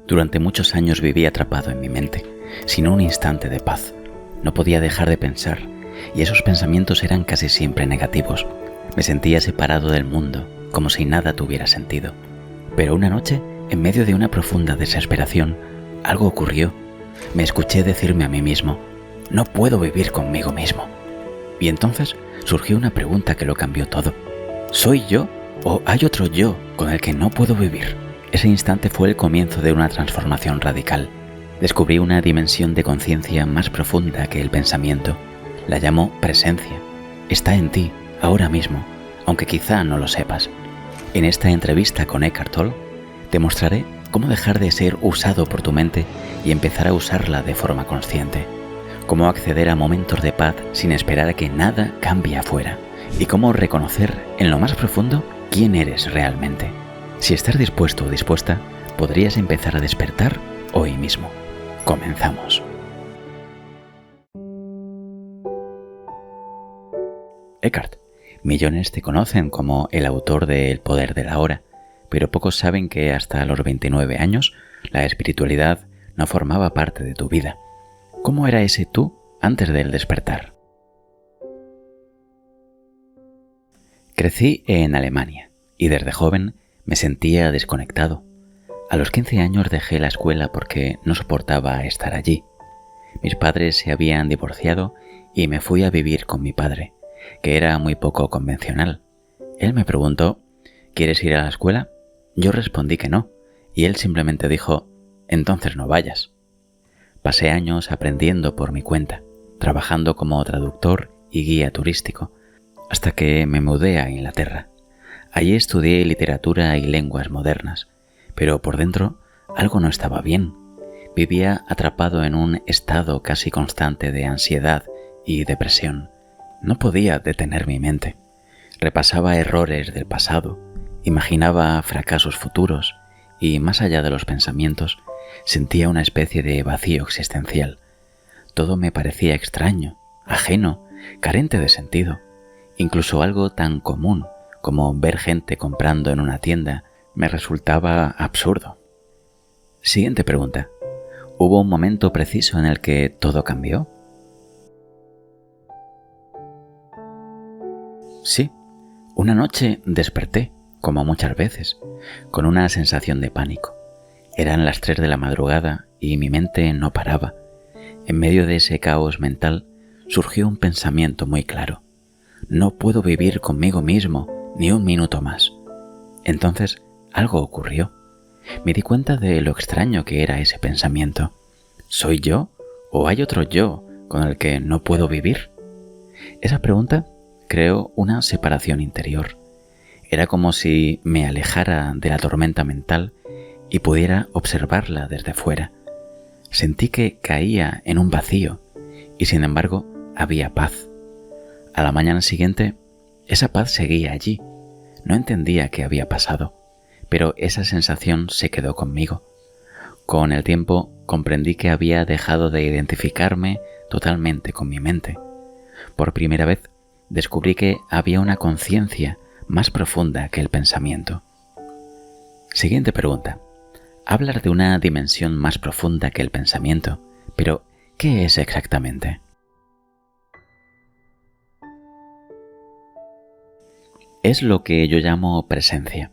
Durante muchos años viví atrapado en mi mente, sin un instante de paz. No podía dejar de pensar, y esos pensamientos eran casi siempre negativos. Me sentía separado del mundo, como si nada tuviera sentido. Pero una noche, en medio de una profunda desesperación, algo ocurrió. Me escuché decirme a mí mismo, no puedo vivir conmigo mismo. Y entonces surgió una pregunta que lo cambió todo. ¿Soy yo o hay otro yo con el que no puedo vivir? Ese instante fue el comienzo de una transformación radical. Descubrí una dimensión de conciencia más profunda que el pensamiento. La llamo presencia. Está en ti, ahora mismo, aunque quizá no lo sepas. En esta entrevista con Eckhart Tolle, te mostraré cómo dejar de ser usado por tu mente y empezar a usarla de forma consciente. Cómo acceder a momentos de paz sin esperar a que nada cambie afuera. Y cómo reconocer en lo más profundo quién eres realmente. Si estás dispuesto o dispuesta, podrías empezar a despertar hoy mismo. Comenzamos. Eckhart. Millones te conocen como el autor de El poder de la hora, pero pocos saben que hasta los 29 años la espiritualidad no formaba parte de tu vida. ¿Cómo era ese tú antes del despertar? Crecí en Alemania y desde joven me sentía desconectado. A los 15 años dejé la escuela porque no soportaba estar allí. Mis padres se habían divorciado y me fui a vivir con mi padre, que era muy poco convencional. Él me preguntó, ¿quieres ir a la escuela? Yo respondí que no, y él simplemente dijo, entonces no vayas. Pasé años aprendiendo por mi cuenta, trabajando como traductor y guía turístico, hasta que me mudé a Inglaterra. Allí estudié literatura y lenguas modernas, pero por dentro algo no estaba bien. Vivía atrapado en un estado casi constante de ansiedad y depresión. No podía detener mi mente. Repasaba errores del pasado, imaginaba fracasos futuros y, más allá de los pensamientos, sentía una especie de vacío existencial. Todo me parecía extraño, ajeno, carente de sentido. Incluso algo tan común como ver gente comprando en una tienda me resultaba absurdo. Siguiente pregunta. ¿Hubo un momento preciso en el que todo cambió? Sí, una noche desperté, como muchas veces, con una sensación de pánico. Eran las 3 de la madrugada y mi mente no paraba. En medio de ese caos mental surgió un pensamiento muy claro. No puedo vivir conmigo mismo ni un minuto más. Entonces algo ocurrió. Me di cuenta de lo extraño que era ese pensamiento. ¿Soy yo o hay otro yo con el que no puedo vivir? Esa pregunta creó una separación interior. Era como si me alejara de la tormenta mental y pudiera observarla desde fuera. Sentí que caía en un vacío y sin embargo había paz. A la mañana siguiente, esa paz seguía allí. No entendía qué había pasado, pero esa sensación se quedó conmigo. Con el tiempo comprendí que había dejado de identificarme totalmente con mi mente. Por primera vez descubrí que había una conciencia más profunda que el pensamiento. Siguiente pregunta. Hablas de una dimensión más profunda que el pensamiento, pero ¿qué es exactamente? Es lo que yo llamo presencia.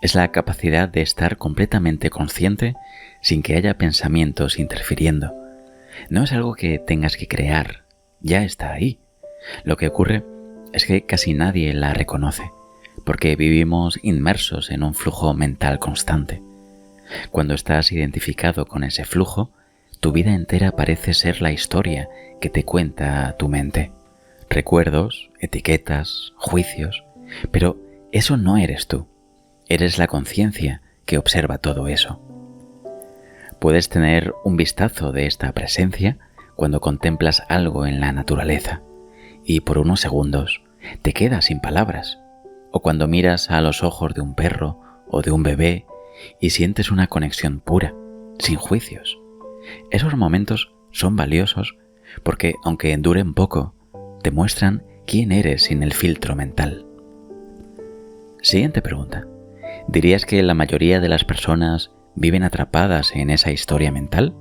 Es la capacidad de estar completamente consciente sin que haya pensamientos interfiriendo. No es algo que tengas que crear, ya está ahí. Lo que ocurre es que casi nadie la reconoce, porque vivimos inmersos en un flujo mental constante. Cuando estás identificado con ese flujo, tu vida entera parece ser la historia que te cuenta tu mente. Recuerdos, etiquetas, juicios. Pero eso no eres tú. Eres la conciencia que observa todo eso. Puedes tener un vistazo de esta presencia cuando contemplas algo en la naturaleza y por unos segundos te quedas sin palabras, o cuando miras a los ojos de un perro o de un bebé y sientes una conexión pura, sin juicios. Esos momentos son valiosos porque, aunque duren poco, te muestran quién eres sin el filtro mental. Siguiente pregunta. ¿Dirías que la mayoría de las personas viven atrapadas en esa historia mental?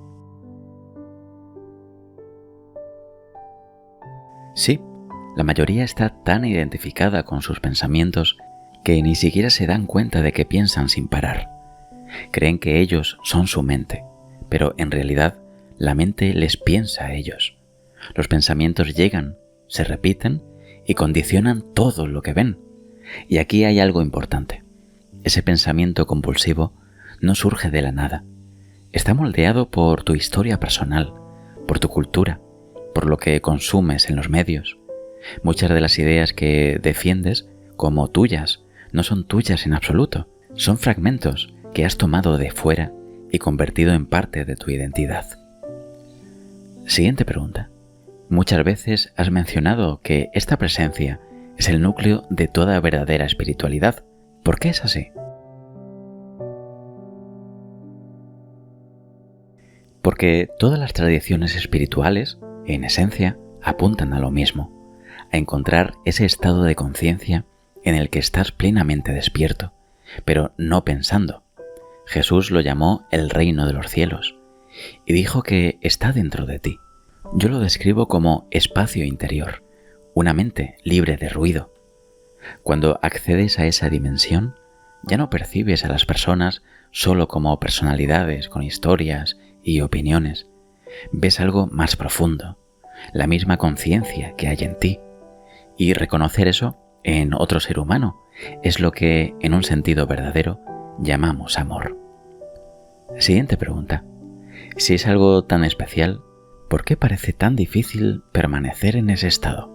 Sí, la mayoría está tan identificada con sus pensamientos que ni siquiera se dan cuenta de que piensan sin parar. Creen que ellos son su mente, pero en realidad la mente les piensa a ellos. Los pensamientos llegan, se repiten y condicionan todo lo que ven. Y aquí hay algo importante. Ese pensamiento compulsivo no surge de la nada. Está moldeado por tu historia personal, por tu cultura, por lo que consumes en los medios. Muchas de las ideas que defiendes como tuyas no son tuyas en absoluto. Son fragmentos que has tomado de fuera y convertido en parte de tu identidad. Siguiente pregunta. Muchas veces has mencionado que esta presencia es el núcleo de toda verdadera espiritualidad. ¿Por qué es así? Porque todas las tradiciones espirituales, en esencia, apuntan a lo mismo, a encontrar ese estado de conciencia en el que estás plenamente despierto, pero no pensando. Jesús lo llamó el reino de los cielos y dijo que está dentro de ti. Yo lo describo como espacio interior, una mente libre de ruido. Cuando accedes a esa dimensión, ya no percibes a las personas solo como personalidades con historias y opiniones. Ves algo más profundo, la misma conciencia que hay en ti. Y reconocer eso en otro ser humano es lo que, en un sentido verdadero, llamamos amor. Siguiente pregunta. Si es algo tan especial, ¿por qué parece tan difícil permanecer en ese estado?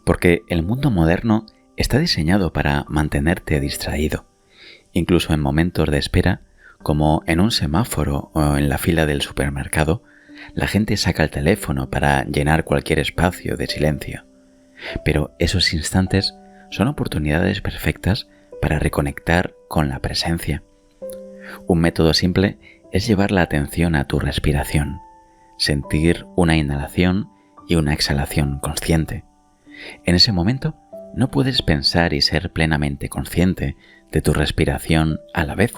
Porque el mundo moderno está diseñado para mantenerte distraído, incluso en momentos de espera, como en un semáforo o en la fila del supermercado. La gente saca el teléfono para llenar cualquier espacio de silencio. Pero esos instantes son oportunidades perfectas para reconectar con la presencia. Un método simple es llevar la atención a tu respiración, sentir una inhalación y una exhalación consciente. En ese momento no puedes pensar y ser plenamente consciente de tu respiración a la vez.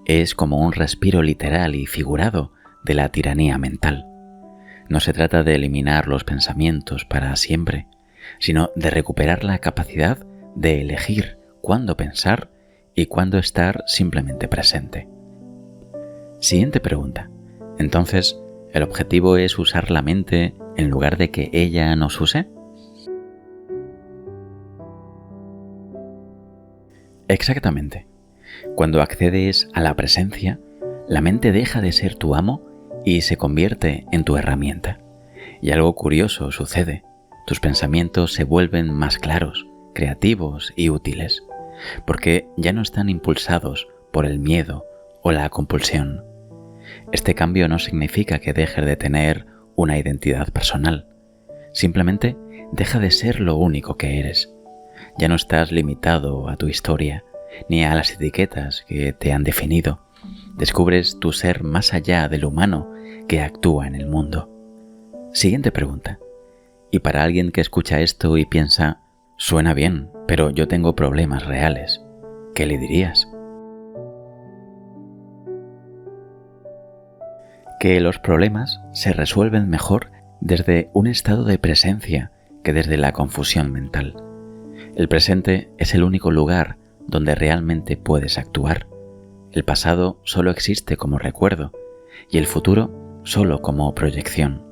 Es como un respiro literal y figurado de la tiranía mental. No se trata de eliminar los pensamientos para siempre, sino de recuperar la capacidad de elegir cuándo pensar y cuándo estar simplemente presente. Siguiente pregunta. Entonces, ¿el objetivo es usar la mente en lugar de que ella nos use? Exactamente. Cuando accedes a la presencia, la mente deja de ser tu amo y se convierte en tu herramienta. Y algo curioso sucede. Tus pensamientos se vuelven más claros, creativos y útiles, porque ya no están impulsados por el miedo o la compulsión. Este cambio no significa que dejes de tener una identidad personal. Simplemente deja de ser lo único que eres. Ya no estás limitado a tu historia, ni a las etiquetas que te han definido. Descubres tu ser más allá del humano que actúa en el mundo. Siguiente pregunta. Y para alguien que escucha esto y piensa, suena bien, pero yo tengo problemas reales, ¿qué le dirías? Que los problemas se resuelven mejor desde un estado de presencia que desde la confusión mental. El presente es el único lugar donde realmente puedes actuar. El pasado solo existe como recuerdo y el futuro solo como proyección.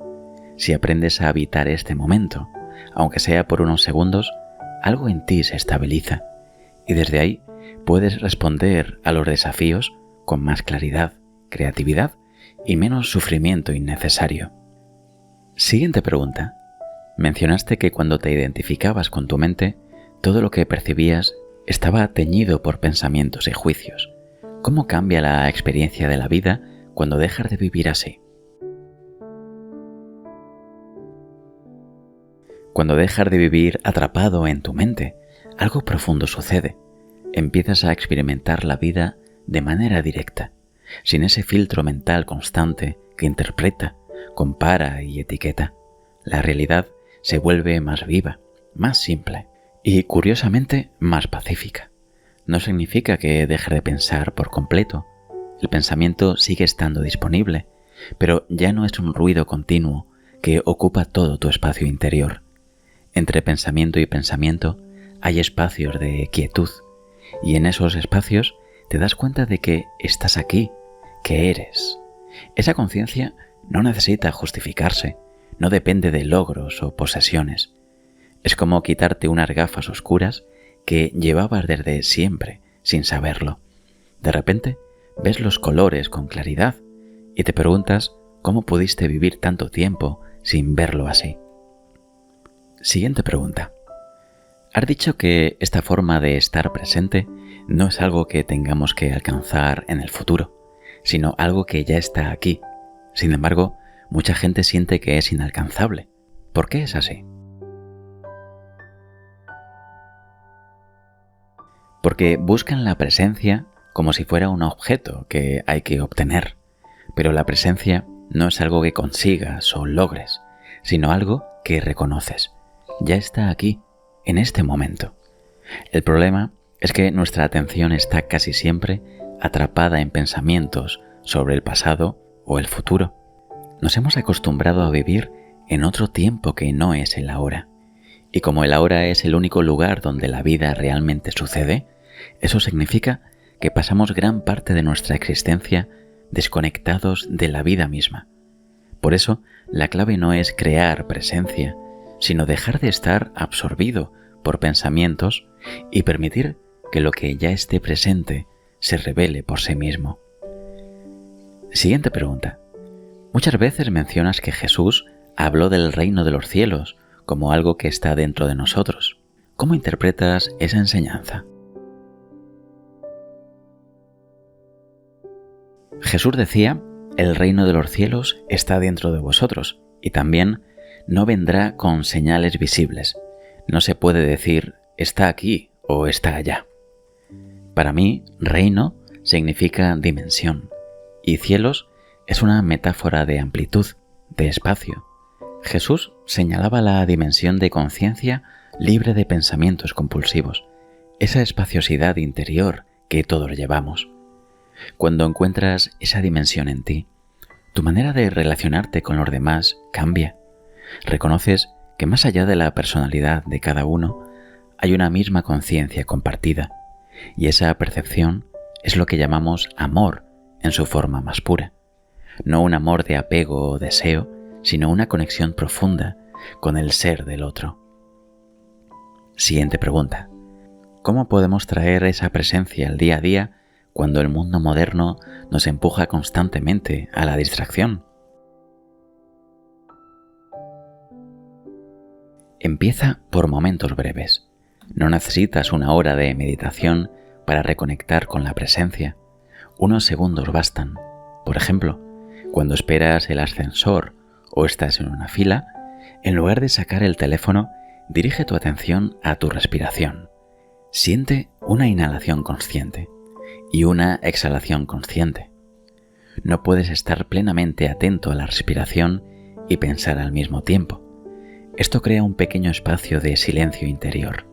Si aprendes a habitar este momento, aunque sea por unos segundos, algo en ti se estabiliza y desde ahí puedes responder a los desafíos con más claridad, creatividad y menos sufrimiento innecesario. Siguiente pregunta. Mencionaste que cuando te identificabas con tu mente, todo lo que percibías estaba teñido por pensamientos y juicios. ¿Cómo cambia la experiencia de la vida cuando dejas de vivir así? Cuando dejas de vivir atrapado en tu mente, algo profundo sucede. Empiezas a experimentar la vida de manera directa, sin ese filtro mental constante que interpreta, compara y etiqueta. La realidad se vuelve más viva, más simple y, curiosamente, más pacífica. no significa que deje de pensar por completo. El pensamiento sigue estando disponible, pero ya no es un ruido continuo que ocupa todo tu espacio interior. Entre pensamiento y pensamiento hay espacios de quietud, y en esos espacios te das cuenta de que estás aquí, que eres. Esa conciencia no necesita justificarse, no depende de logros o posesiones. Es como quitarte unas gafas oscuras que llevabas desde siempre, sin saberlo. De repente, ves los colores con claridad y te preguntas cómo pudiste vivir tanto tiempo sin verlo así. Siguiente pregunta. Has dicho que esta forma de estar presente no es algo que tengamos que alcanzar en el futuro, sino algo que ya está aquí. Sin embargo, mucha gente siente que es inalcanzable. ¿Por qué es así? Porque buscan la presencia como si fuera un objeto que hay que obtener. Pero la presencia no es algo que consigas o logres, sino algo que reconoces. Ya está aquí, en este momento. El problema es que nuestra atención está casi siempre atrapada en pensamientos sobre el pasado o el futuro. Nos hemos acostumbrado a vivir en otro tiempo que no es el ahora. Y como el ahora es el único lugar donde la vida realmente sucede, eso significa que pasamos gran parte de nuestra existencia desconectados de la vida misma. Por eso, la clave no es crear presencia, sino dejar de estar absorbido por pensamientos y permitir que lo que ya esté presente se revele por sí mismo. Siguiente pregunta. Muchas veces mencionas que Jesús habló del reino de los cielos como algo que está dentro de nosotros. ¿Cómo interpretas esa enseñanza? Jesús decía, el reino de los cielos está dentro de vosotros, y también no vendrá con señales visibles. No se puede decir, está aquí o está allá. Para mí, reino significa dimensión, y cielos es una metáfora de amplitud, de espacio. Jesús señalaba la dimensión de conciencia libre de pensamientos compulsivos, esa espaciosidad interior que todos llevamos. Cuando encuentras esa dimensión en ti, tu manera de relacionarte con los demás cambia. Reconoces que más allá de la personalidad de cada uno, hay una misma conciencia compartida, y esa percepción es lo que llamamos amor en su forma más pura. No un amor de apego o deseo, sino una conexión profunda con el ser del otro. Siguiente pregunta. ¿Cómo podemos traer esa presencia al día a día cuando el mundo moderno nos empuja constantemente a la distracción? Empieza por momentos breves. No necesitas una hora de meditación para reconectar con la presencia. Unos segundos bastan. Por ejemplo, cuando esperas el ascensor o estás en una fila, en lugar de sacar el teléfono, dirige tu atención a tu respiración. Siente una inhalación consciente y una exhalación consciente. No puedes estar plenamente atento a la respiración y pensar al mismo tiempo. Esto crea un pequeño espacio de silencio interior.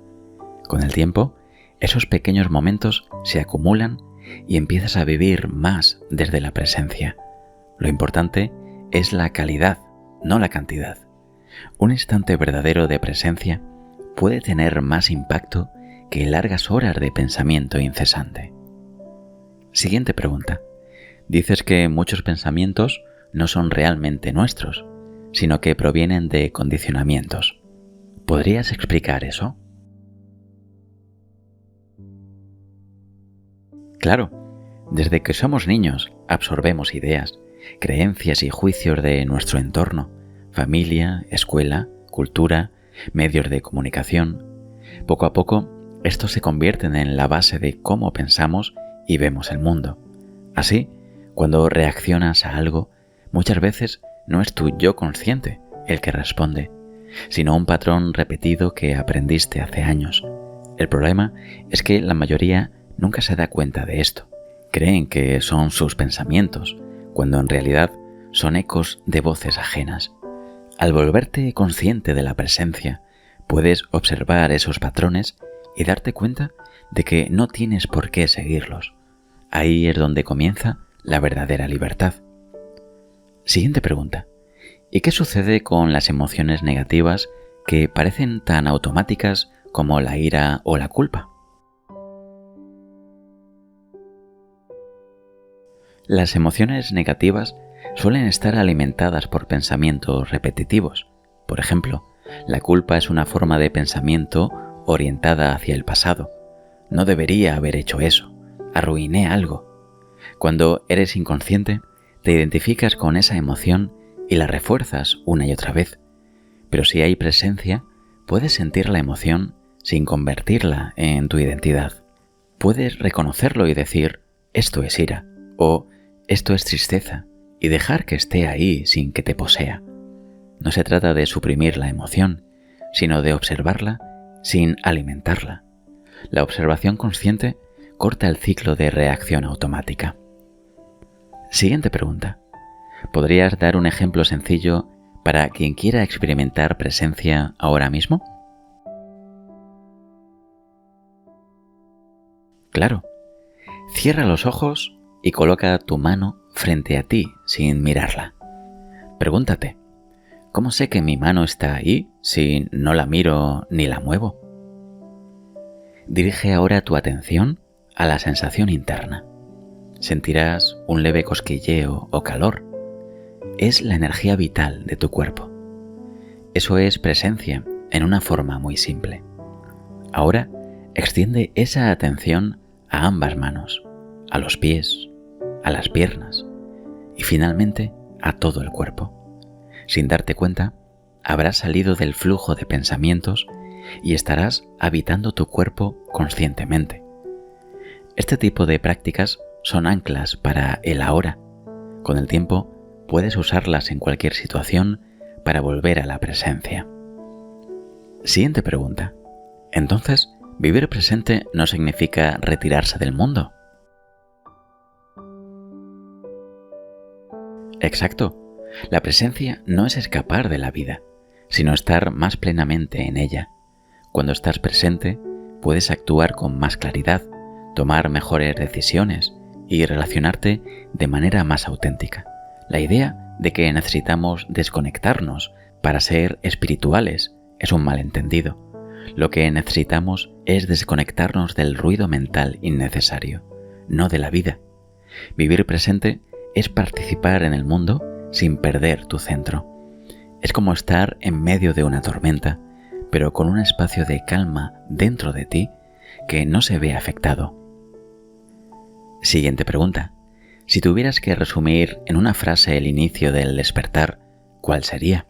Con el tiempo, esos pequeños momentos se acumulan y empiezas a vivir más desde la presencia. Lo importante es la calidad, no la cantidad. Un instante verdadero de presencia puede tener más impacto que largas horas de pensamiento incesante. Siguiente pregunta. Dices que muchos pensamientos no son realmente nuestros, sino que provienen de condicionamientos. ¿Podrías explicar eso? Claro, desde que somos niños absorbemos ideas, creencias y juicios de nuestro entorno, familia, escuela, cultura, medios de comunicación. Poco a poco, estos se convierten en la base de cómo pensamos y vemos el mundo. Así, cuando reaccionas a algo, muchas veces no es tu yo consciente el que responde, sino un patrón repetido que aprendiste hace años. El problema es que la mayoría nunca se da cuenta de esto. Creen que son sus pensamientos, cuando en realidad son ecos de voces ajenas. Al volverte consciente de la presencia, puedes observar esos patrones y darte cuenta de que no tienes por qué seguirlos. Ahí es donde comienza la verdadera libertad. Siguiente pregunta. ¿Y qué sucede con las emociones negativas que parecen tan automáticas como la ira o la culpa? Las emociones negativas suelen estar alimentadas por pensamientos repetitivos. Por ejemplo, la culpa es una forma de pensamiento orientada hacia el pasado. No debería haber hecho eso. Arruiné algo. Cuando eres inconsciente, te identificas con esa emoción y la refuerzas una y otra vez. Pero si hay presencia, puedes sentir la emoción sin convertirla en tu identidad. Puedes reconocerlo y decir, esto es ira, o esto es tristeza, y dejar que esté ahí sin que te posea. No se trata de suprimir la emoción, sino de observarla sin alimentarla. La observación consciente corta el ciclo de reacción automática. Siguiente pregunta. ¿Podrías dar un ejemplo sencillo para quien quiera experimentar presencia ahora mismo? Claro. Cierra los ojos y coloca tu mano frente a ti sin mirarla. Pregúntate, ¿cómo sé que mi mano está ahí si no la miro ni la muevo? Dirige ahora tu atención a la sensación interna. Sentirás un leve cosquilleo o calor. Es la energía vital de tu cuerpo. Eso es presencia en una forma muy simple. Ahora extiende esa atención a ambas manos, a los pies, a las piernas y finalmente a todo el cuerpo. Sin darte cuenta, habrás salido del flujo de pensamientos y estarás habitando tu cuerpo conscientemente. Este tipo de prácticas son anclas para el ahora. Con el tiempo, puedes usarlas en cualquier situación para volver a la presencia. Siguiente pregunta. Entonces, ¿vivir presente no significa retirarse del mundo? Exacto. La presencia no es escapar de la vida, sino estar más plenamente en ella. Cuando estás presente, puedes actuar con más claridad, tomar mejores decisiones y relacionarte de manera más auténtica. La idea de que necesitamos desconectarnos para ser espirituales es un malentendido. Lo que necesitamos es desconectarnos del ruido mental innecesario, no de la vida. Vivir presente es participar en el mundo sin perder tu centro. Es como estar en medio de una tormenta, pero con un espacio de calma dentro de ti que no se ve afectado. Siguiente pregunta. Si tuvieras que resumir en una frase el inicio del despertar, ¿cuál sería?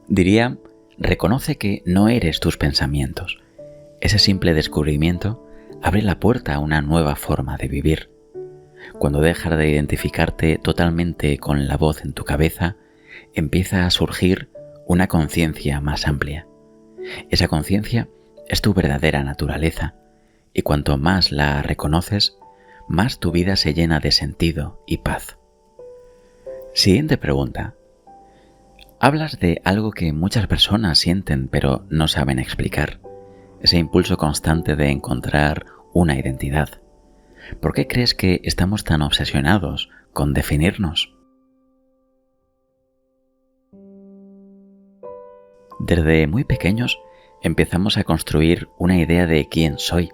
Diría, reconoce que no eres tus pensamientos. Ese simple descubrimiento abre la puerta a una nueva forma de vivir. Cuando dejas de identificarte totalmente con la voz en tu cabeza, empieza a surgir una conciencia más amplia. Esa conciencia es tu verdadera naturaleza, y cuanto más la reconoces, más tu vida se llena de sentido y paz. Siguiente pregunta. Hablas de algo que muchas personas sienten pero no saben explicar, ese impulso constante de encontrar una identidad. ¿Por qué crees que estamos tan obsesionados con definirnos? Desde muy pequeños empezamos a construir una idea de quién soy.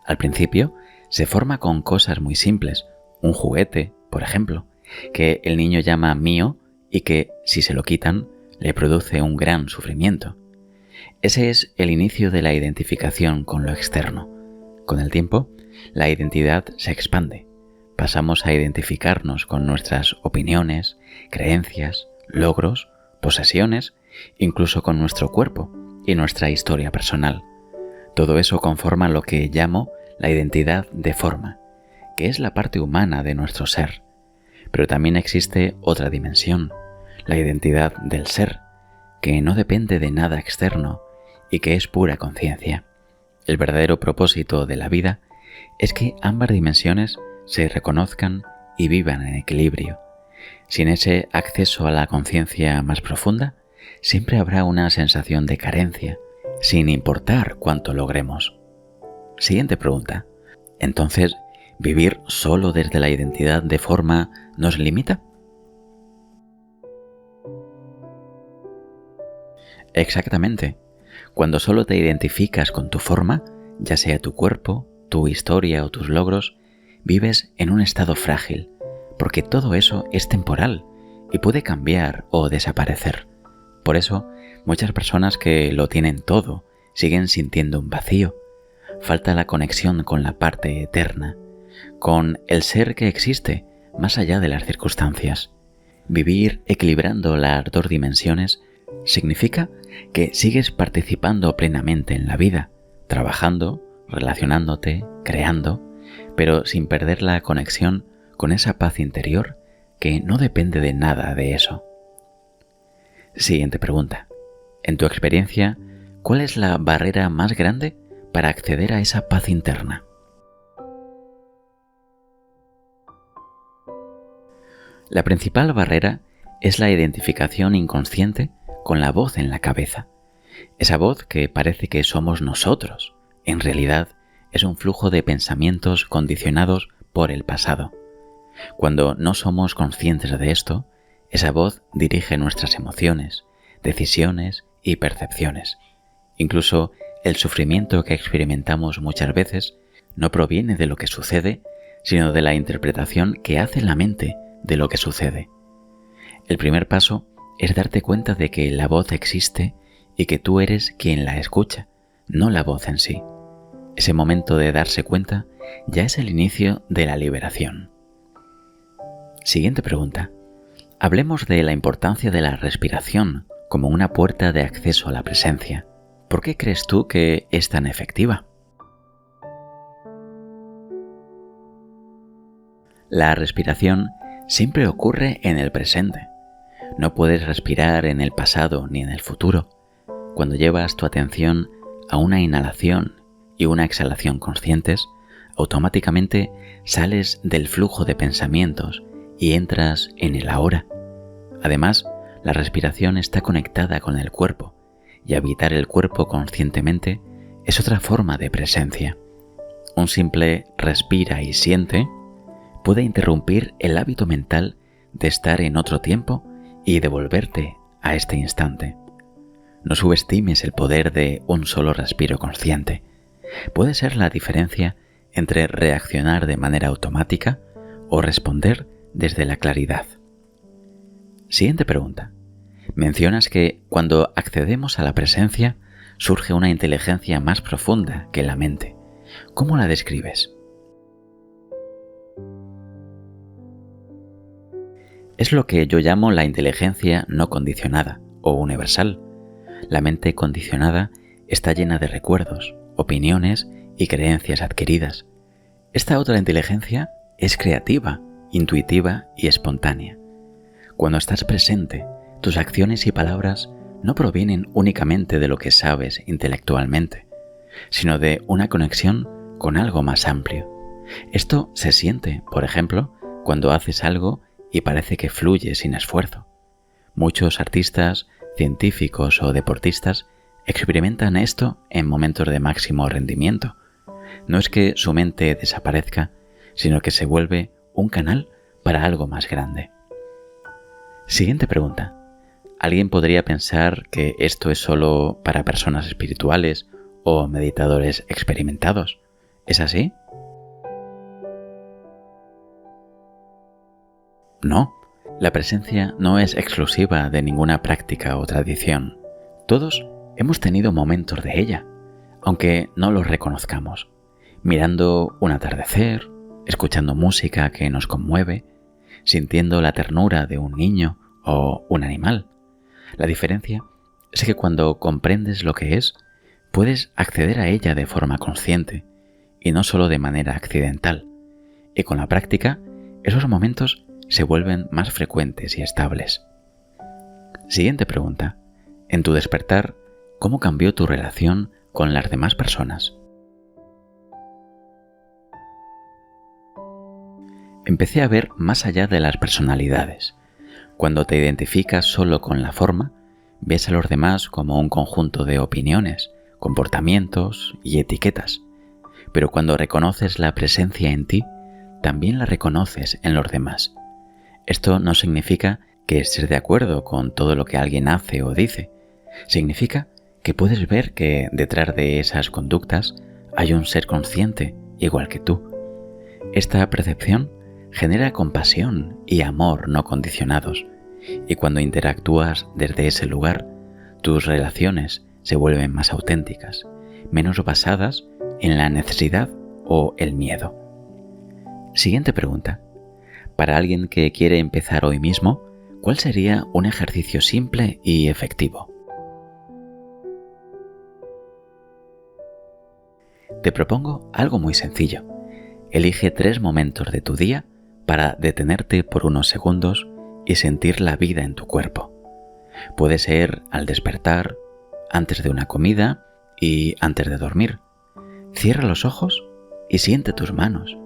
Al principio se forma con cosas muy simples, un juguete, por ejemplo, que el niño llama mío y que, si se lo quitan, le produce un gran sufrimiento. Ese es el inicio de la identificación con lo externo. Con el tiempo, la identidad se expande. Pasamos a identificarnos con nuestras opiniones, creencias, logros, posesiones, incluso con nuestro cuerpo y nuestra historia personal. Todo eso conforma lo que llamo la identidad de forma, que es la parte humana de nuestro ser. Pero también existe otra dimensión, la identidad del ser, que no depende de nada externo y que es pura conciencia. El verdadero propósito de la vida es que ambas dimensiones se reconozcan y vivan en equilibrio. Sin ese acceso a la conciencia más profunda, siempre habrá una sensación de carencia sin importar cuánto logremos. Siguiente pregunta. Entonces, ¿vivir solo desde la identidad de forma nos limita? Exactamente. Cuando solo te identificas con tu forma, ya sea tu cuerpo, tu historia o tus logros, vives en un estado frágil, porque todo eso es temporal y puede cambiar o desaparecer. Por eso, muchas personas que lo tienen todo siguen sintiendo un vacío. Falta la conexión con la parte eterna, con el ser que existe más allá de las circunstancias. Vivir equilibrando las dos dimensiones significa que sigues participando plenamente en la vida, trabajando, relacionándote, creando, pero sin perder la conexión con esa paz interior que no depende de nada de eso. Siguiente pregunta. En tu experiencia, ¿cuál es la barrera más grande para acceder a esa paz interna? La principal barrera es la identificación inconsciente con la voz en la cabeza. Esa voz que parece que somos nosotros, en realidad es un flujo de pensamientos condicionados por el pasado. Cuando no somos conscientes de esto, esa voz dirige nuestras emociones, decisiones y percepciones. Incluso el sufrimiento que experimentamos muchas veces no proviene de lo que sucede, sino de la interpretación que hace la mente de lo que sucede. El primer paso es darte cuenta de que la voz existe y que tú eres quien la escucha, no la voz en sí. Ese momento de darse cuenta ya es el inicio de la liberación. Siguiente pregunta. Hablemos de la importancia de la respiración como una puerta de acceso a la presencia. ¿Por qué crees tú que es tan efectiva? La respiración siempre ocurre en el presente. No puedes respirar en el pasado ni en el futuro. Cuando llevas tu atención a una inhalación y una exhalación conscientes, automáticamente sales del flujo de pensamientos y entras en el ahora. Además, la respiración está conectada con el cuerpo, y habitar el cuerpo conscientemente es otra forma de presencia. Un simple respira y siente puede interrumpir el hábito mental de estar en otro tiempo y devolverte a este instante. No subestimes el poder de un solo respiro consciente. Puede ser la diferencia entre reaccionar de manera automática o responder desde la claridad. Siguiente pregunta. Mencionas que cuando accedemos a la presencia surge una inteligencia más profunda que la mente. ¿Cómo la describes? Es lo que yo llamo la inteligencia no condicionada o universal. La mente condicionada está llena de recuerdos, opiniones y creencias adquiridas. Esta otra inteligencia es creativa, intuitiva y espontánea. Cuando estás presente, tus acciones y palabras no provienen únicamente de lo que sabes intelectualmente, sino de una conexión con algo más amplio. Esto se siente, por ejemplo, cuando haces algo y parece que fluye sin esfuerzo. Muchos artistas, científicos o deportistas experimentan esto en momentos de máximo rendimiento. No es que su mente desaparezca, sino que se vuelve un canal para algo más grande. Siguiente pregunta. ¿Alguien podría pensar que esto es solo para personas espirituales o meditadores experimentados? ¿Es así? No, la presencia no es exclusiva de ninguna práctica o tradición. Todos hemos tenido momentos de ella, aunque no los reconozcamos. Mirando un atardecer, escuchando música que nos conmueve, sintiendo la ternura de un niño o un animal. La diferencia es que cuando comprendes lo que es, puedes acceder a ella de forma consciente y no solo de manera accidental. Y con la práctica, esos momentos se vuelven más frecuentes y estables. Siguiente pregunta. En tu despertar, ¿cómo cambió tu relación con las demás personas? Empecé a ver más allá de las personalidades. Cuando te identificas solo con la forma, ves a los demás como un conjunto de opiniones, comportamientos y etiquetas. Pero cuando reconoces la presencia en ti, también la reconoces en los demás. Esto no significa que estés de acuerdo con todo lo que alguien hace o dice. Significa que puedes ver que detrás de esas conductas hay un ser consciente igual que tú. Esta percepción genera compasión y amor no condicionados, y cuando interactúas desde ese lugar, tus relaciones se vuelven más auténticas, menos basadas en la necesidad o el miedo. Siguiente pregunta. Para alguien que quiere empezar hoy mismo, ¿cuál sería un ejercicio simple y efectivo? Te propongo algo muy sencillo. Elige 3 momentos de tu día para detenerte por unos segundos y sentir la vida en tu cuerpo. Puede ser al despertar, antes de una comida y antes de dormir. Cierra los ojos y siente tus manos,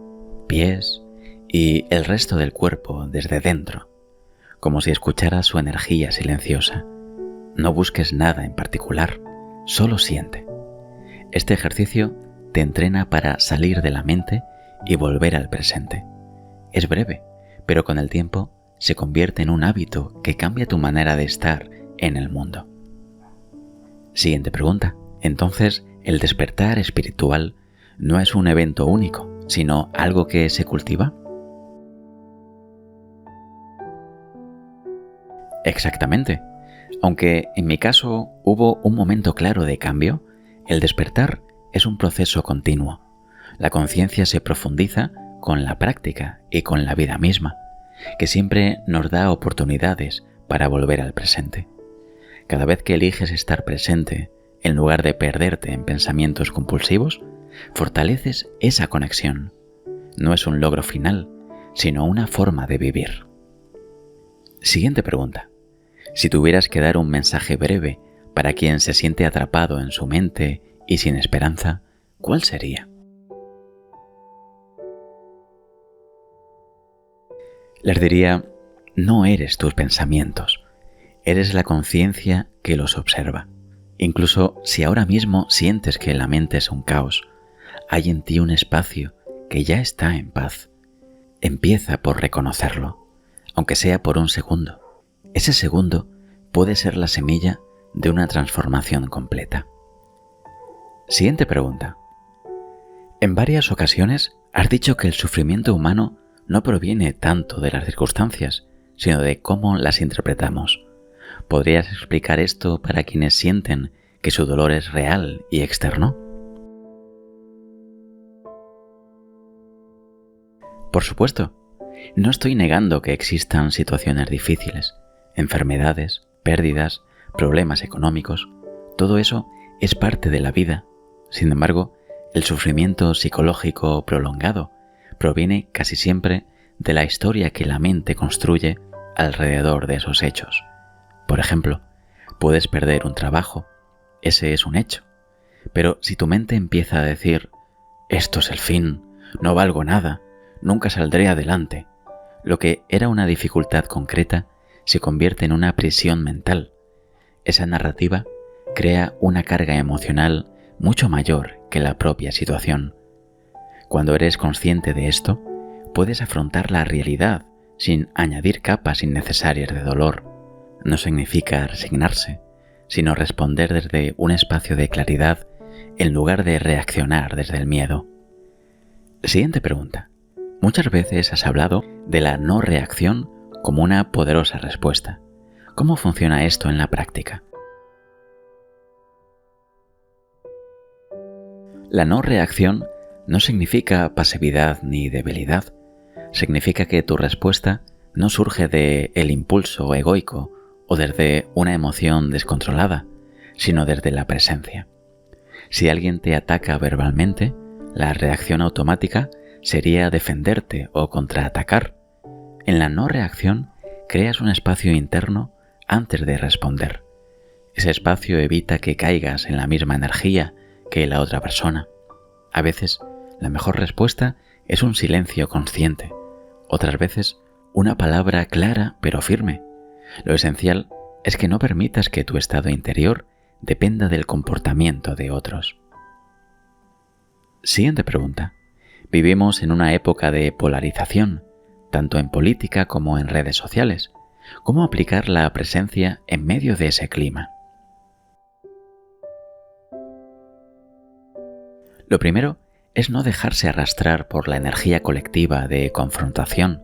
pies y el resto del cuerpo desde dentro, como si escucharas su energía silenciosa. No busques nada en particular, solo siente. Este ejercicio te entrena para salir de la mente y volver al presente. Es breve, pero con el tiempo se convierte en un hábito que cambia tu manera de estar en el mundo. Siguiente pregunta. Entonces, ¿el despertar espiritual no es un evento único, sino algo que se cultiva? Exactamente. Aunque en mi caso hubo un momento claro de cambio, el despertar es un proceso continuo. La conciencia se profundiza con la práctica y con la vida misma, que siempre nos da oportunidades para volver al presente. Cada vez que eliges estar presente, en lugar de perderte en pensamientos compulsivos, fortaleces esa conexión. No es un logro final, sino una forma de vivir. Siguiente pregunta. Si tuvieras que dar un mensaje breve para quien se siente atrapado en su mente y sin esperanza, ¿cuál sería? Les diría, no eres tus pensamientos, eres la conciencia que los observa. Incluso si ahora mismo sientes que la mente es un caos, hay en ti un espacio que ya está en paz. Empieza por reconocerlo, aunque sea por un segundo. Ese segundo puede ser la semilla de una transformación completa. Siguiente pregunta. En varias ocasiones has dicho que el sufrimiento humano no proviene tanto de las circunstancias, sino de cómo las interpretamos. ¿Podrías explicar esto para quienes sienten que su dolor es real y externo? Por supuesto, no estoy negando que existan situaciones difíciles, enfermedades, pérdidas, problemas económicos. Todo eso es parte de la vida. Sin embargo, el sufrimiento psicológico prolongado proviene casi siempre de la historia que la mente construye alrededor de esos hechos. Por ejemplo, puedes perder un trabajo, ese es un hecho, pero si tu mente empieza a decir, esto es el fin, no valgo nada, nunca saldré adelante, lo que era una dificultad concreta se convierte en una prisión mental. Esa narrativa crea una carga emocional mucho mayor que la propia situación. Cuando eres consciente de esto, puedes afrontar la realidad sin añadir capas innecesarias de dolor. No significa resignarse, sino responder desde un espacio de claridad en lugar de reaccionar desde el miedo. Siguiente pregunta. Muchas veces has hablado de la no reacción como una poderosa respuesta. ¿Cómo funciona esto en la práctica? La no reacción no significa pasividad ni debilidad. Significa que tu respuesta no surge de el impulso egoico o desde una emoción descontrolada, sino desde la presencia. Si alguien te ataca verbalmente, la reacción automática sería defenderte o contraatacar. En la no reacción, creas un espacio interno antes de responder. Ese espacio evita que caigas en la misma energía que la otra persona. A veces, la mejor respuesta es un silencio consciente. Otras veces, una palabra clara pero firme. Lo esencial es que no permitas que tu estado interior dependa del comportamiento de otros. Siguiente pregunta. Vivimos en una época de polarización, tanto en política como en redes sociales. ¿Cómo aplicar la presencia en medio de ese clima? Lo primero es no dejarse arrastrar por la energía colectiva de confrontación.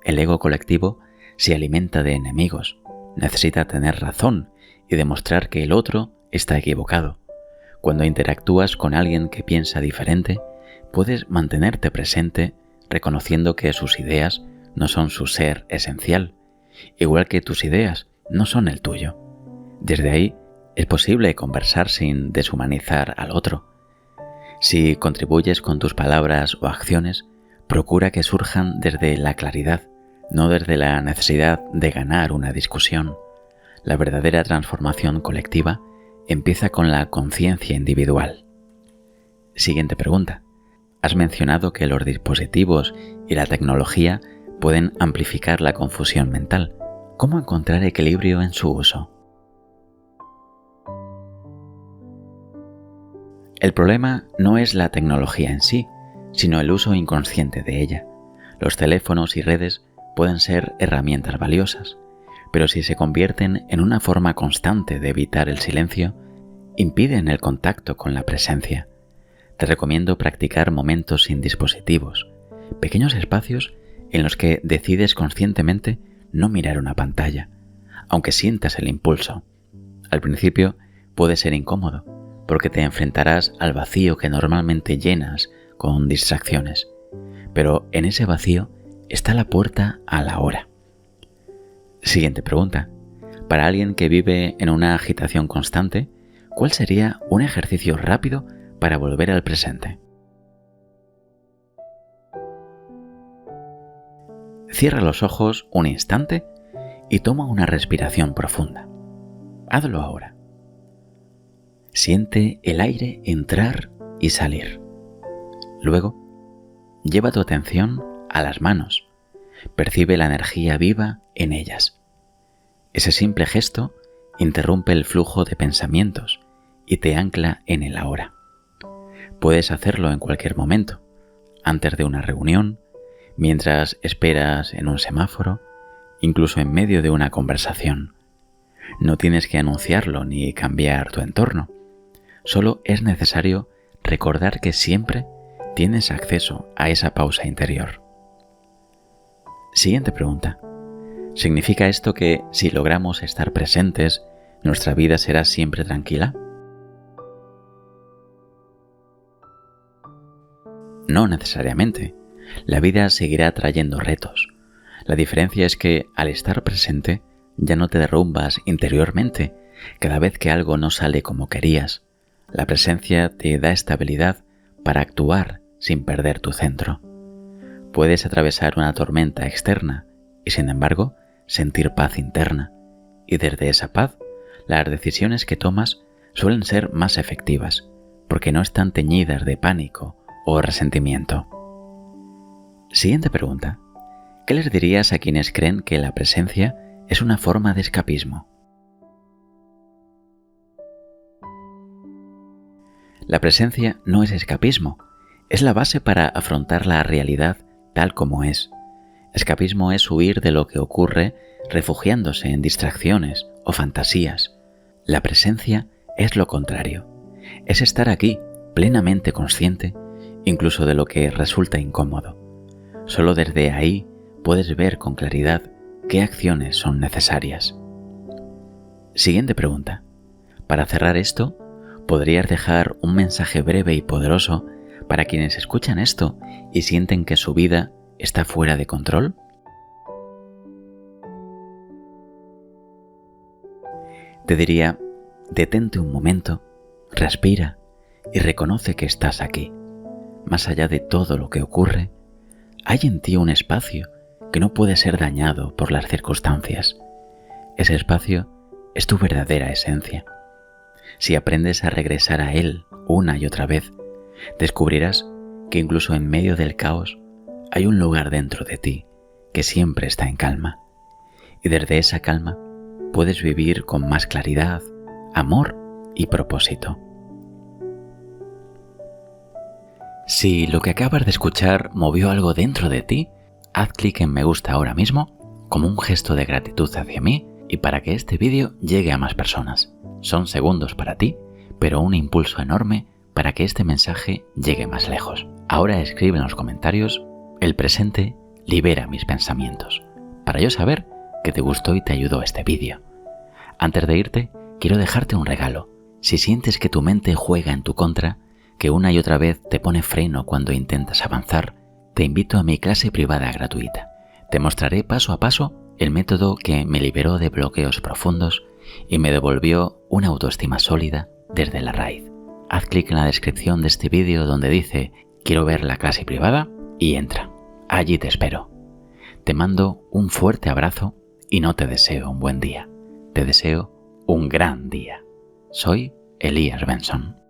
El ego colectivo se alimenta de enemigos, necesita tener razón y demostrar que el otro está equivocado. Cuando interactúas con alguien que piensa diferente, puedes mantenerte presente reconociendo que sus ideas no son su ser esencial, igual que tus ideas no son el tuyo. Desde ahí es posible conversar sin deshumanizar al otro. Si contribuyes con tus palabras o acciones, procura que surjan desde la claridad, no desde la necesidad de ganar una discusión. La verdadera transformación colectiva empieza con la conciencia individual. Siguiente pregunta. Has mencionado que los dispositivos y la tecnología pueden amplificar la confusión mental. ¿Cómo encontrar equilibrio en su uso? El problema no es la tecnología en sí, sino el uso inconsciente de ella. Los teléfonos y redes pueden ser herramientas valiosas, pero si se convierten en una forma constante de evitar el silencio, impiden el contacto con la presencia. Te recomiendo practicar momentos sin dispositivos, pequeños espacios en los que decides conscientemente no mirar una pantalla, aunque sientas el impulso. Al principio puede ser incómodo, porque te enfrentarás al vacío que normalmente llenas con distracciones, pero en ese vacío está la puerta a la hora. Siguiente pregunta. Para alguien que vive en una agitación constante, ¿cuál sería un ejercicio rápido para volver al presente? Cierra los ojos un instante y toma una respiración profunda. Hazlo ahora. Siente el aire entrar y salir. Luego, lleva tu atención a las manos. Percibe la energía viva en ellas. Ese simple gesto interrumpe el flujo de pensamientos y te ancla en el ahora. Puedes hacerlo en cualquier momento, antes de una reunión, mientras esperas en un semáforo, incluso en medio de una conversación. No tienes que anunciarlo ni cambiar tu entorno. Solo es necesario recordar que siempre tienes acceso a esa pausa interior. Siguiente pregunta. ¿Significa esto que si logramos estar presentes, nuestra vida será siempre tranquila? No necesariamente. La vida seguirá trayendo retos. La diferencia es que al estar presente ya no te derrumbas interiormente cada vez que algo no sale como querías. La presencia te da estabilidad para actuar sin perder tu centro. Puedes atravesar una tormenta externa y, sin embargo, sentir paz interna. Y desde esa paz, las decisiones que tomas suelen ser más efectivas, porque no están teñidas de pánico o resentimiento. Siguiente pregunta. ¿Qué les dirías a quienes creen que la presencia es una forma de escapismo? La presencia no es escapismo, es la base para afrontar la realidad tal como es. Escapismo es huir de lo que ocurre refugiándose en distracciones o fantasías. La presencia es lo contrario, es estar aquí plenamente consciente incluso de lo que resulta incómodo. Solo desde ahí puedes ver con claridad qué acciones son necesarias. Siguiente pregunta. Para cerrar esto, ¿podrías dejar un mensaje breve y poderoso para quienes escuchan esto y sienten que su vida está fuera de control? Te diría, detente un momento, respira y reconoce que estás aquí. Más allá de todo lo que ocurre, hay en ti un espacio que no puede ser dañado por las circunstancias. Ese espacio es tu verdadera esencia. Si aprendes a regresar a él una y otra vez, descubrirás que incluso en medio del caos hay un lugar dentro de ti que siempre está en calma. Y desde esa calma puedes vivir con más claridad, amor y propósito. Si lo que acabas de escuchar movió algo dentro de ti, haz clic en me gusta ahora mismo como un gesto de gratitud hacia mí y para que este vídeo llegue a más personas. Son segundos para ti, pero un impulso enorme para que este mensaje llegue más lejos. Ahora escribe en los comentarios: el presente libera mis pensamientos, para yo saber que te gustó y te ayudó este vídeo. Antes de irte, quiero dejarte un regalo. Si sientes que tu mente juega en tu contra, que una y otra vez te pone freno cuando intentas avanzar, te invito a mi clase privada gratuita. Te mostraré paso a paso el método que me liberó de bloqueos profundos y me devolvió una autoestima sólida desde la raíz. Haz clic en la descripción de este vídeo donde dice quiero ver la clase privada y entra. Allí te espero. Te mando un fuerte abrazo y no te deseo un buen día. Te deseo un gran día. Soy Elías Benson.